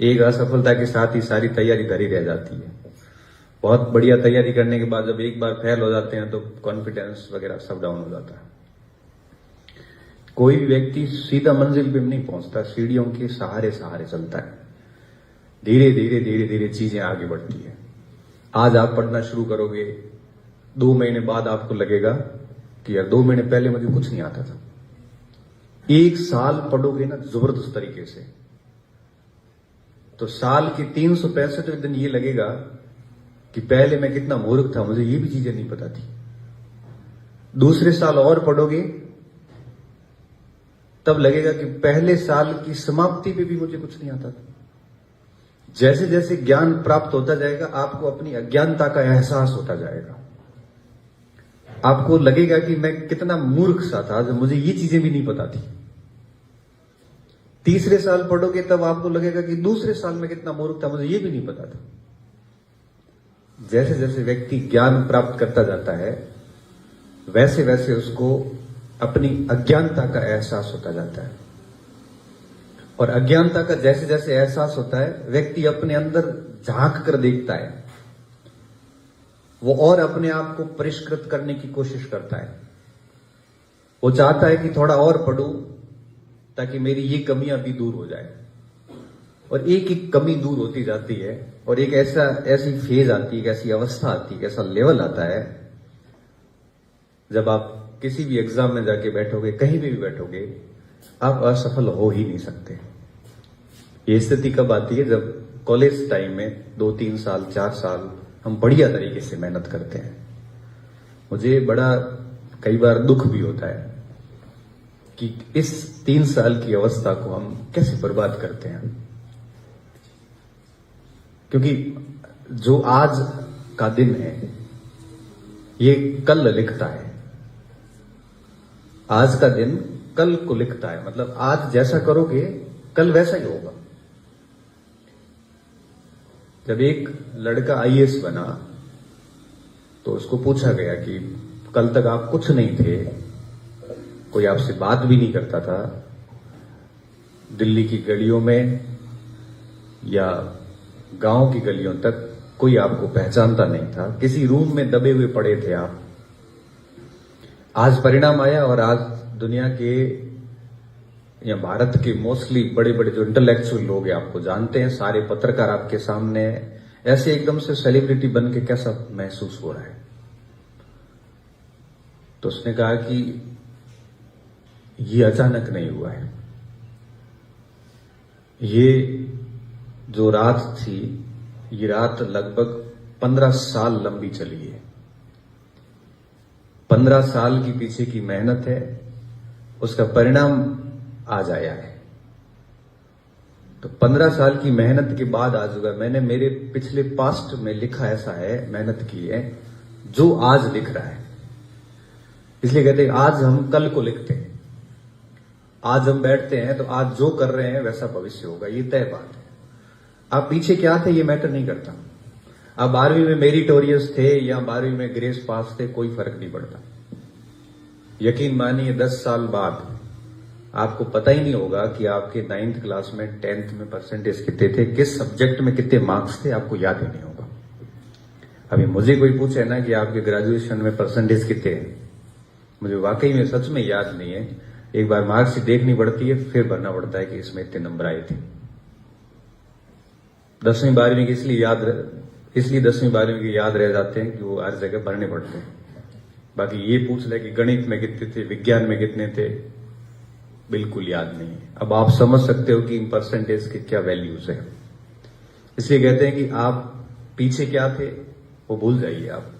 एक असफलता के साथ ही सारी तैयारी धरी रह जाती है। बहुत बढ़िया तैयारी करने के बाद जब एक बार फेल हो जाते हैं तो कॉन्फिडेंस वगैरह सब डाउन हो जाता है। कोई भी व्यक्ति सीधा मंजिल पे नहीं पहुंचता, सीढ़ियों के सहारे सहारे चलता है। धीरे धीरे धीरे धीरे चीजें आगे बढ़ती है। आज आप पढ़ना शुरू करोगे, 2 महीने बाद आपको लगेगा कि यार 2 महीने पहले मुझे कुछ नहीं आता था। 1 साल पढ़ोगे ना जबरदस्त तरीके से, तो साल के 365 दिन ये लगेगा कि पहले मैं कितना मूर्ख था, मुझे ये भी चीजें नहीं पता थी। दूसरे साल और पढ़ोगे तब लगेगा कि पहले साल की समाप्ति पे भी मुझे कुछ नहीं आता था। जैसे जैसे ज्ञान प्राप्त होता जाएगा आपको अपनी अज्ञानता का एहसास होता जाएगा। आपको लगेगा कि मैं कितना मूर्ख सा था, मुझे ये चीजें भी नहीं पता थी। तीसरे साल पढ़ोगे तब आपको लगेगा कि दूसरे साल में कितना मूर्ख था, मुझे ये भी नहीं पता था। जैसे जैसे व्यक्ति ज्ञान प्राप्त करता जाता है वैसे वैसे उसको अपनी अज्ञानता का एहसास होता जाता है। और अज्ञानता का जैसे जैसे एहसास होता है व्यक्ति अपने अंदर झांक कर देखता है, वो और अपने आप को परिष्कृत करने की कोशिश करता है। वो चाहता है कि थोड़ा और पढूं ताकि मेरी ये कमियां भी दूर हो जाए। और एक एक कमी दूर होती जाती है और एक ऐसी फेज आती है, एक ऐसी अवस्था आती है, ऐसा लेवल आता है जब आप किसी भी एग्जाम में जाके बैठोगे, कहीं भी बैठोगे, आप असफल हो ही नहीं सकते। ये स्थिति कब आती है? जब कॉलेज टाइम में 2-3 साल 4 साल हम बढ़िया तरीके से मेहनत करते हैं। मुझे बड़ा कई बार दुख भी होता है कि इस 3 साल की अवस्था को हम कैसे बर्बाद करते हैं, क्योंकि जो आज का दिन है ये कल लिखता है। आज का दिन कल को लिखता है, मतलब आज जैसा करोगे कल वैसा ही होगा। जब एक लड़का आईएएस बना तो उसको पूछा गया कि कल तक आप कुछ नहीं थे, कोई आपसे बात भी नहीं करता था, दिल्ली की गलियों में या गांव की गलियों तक कोई आपको पहचानता नहीं था, किसी रूम में दबे हुए पड़े थे आप। आज परिणाम आया और आज दुनिया के या भारत के मोस्टली बड़े बड़े जो इंटेलेक्चुअल लोग हैं आपको जानते हैं, सारे पत्रकार आपके सामने, ऐसे एकदम से सेलिब्रिटी बन के कैसा महसूस हो रहा है? तो उसने कहा कि ये अचानक नहीं हुआ है, ये जो रात थी ये रात लगभग 15 साल लंबी चली है। 15 साल की पीछे की मेहनत है, उसका परिणाम आज आया है। तो 15 साल की मेहनत के बाद आज हुआ। मैंने मेरे पिछले पास्ट में लिखा ऐसा है, मेहनत की है, जो आज लिख रहा है। इसलिए कहते हैं आज हम कल को लिखते हैं। आज हम बैठते हैं तो आज जो कर रहे हैं वैसा भविष्य होगा, ये तय बात है। आप पीछे क्या थे ये मैटर नहीं करता। आप 12वीं में मेरिटोरियस थे या 12वीं में ग्रेस पास थे, कोई फर्क नहीं पड़ता। यकीन मानिए 10 साल बाद आपको पता ही नहीं होगा कि आपके 9th क्लास में 10th में परसेंटेज कितने थे, किस सब्जेक्ट में कितने मार्क्स थे, आपको याद ही नहीं होगा। अभी मुझे कोई पूछे ना कि आपके ग्रेजुएशन में परसेंटेज कितने हैं, मुझे वाकई में सच में याद नहीं है। एक बार मार्क्स देखनी पड़ती है, फिर भरना पड़ता है कि इसमें इतने नंबर आए थे। 10वीं 12वीं की इसलिए 10वीं 12वीं के याद रह जाते हैं कि वो हर जगह भरने पड़ते हैं। बाकी ये पूछ ले कि गणित में कितने थे, विज्ञान में कितने थे, बिल्कुल याद नहीं। अब आप समझ सकते हो कि इन परसेंटेज के क्या वैल्यूज है। इसलिए कहते हैं कि आप पीछे क्या थे वो भूल जाइए आप।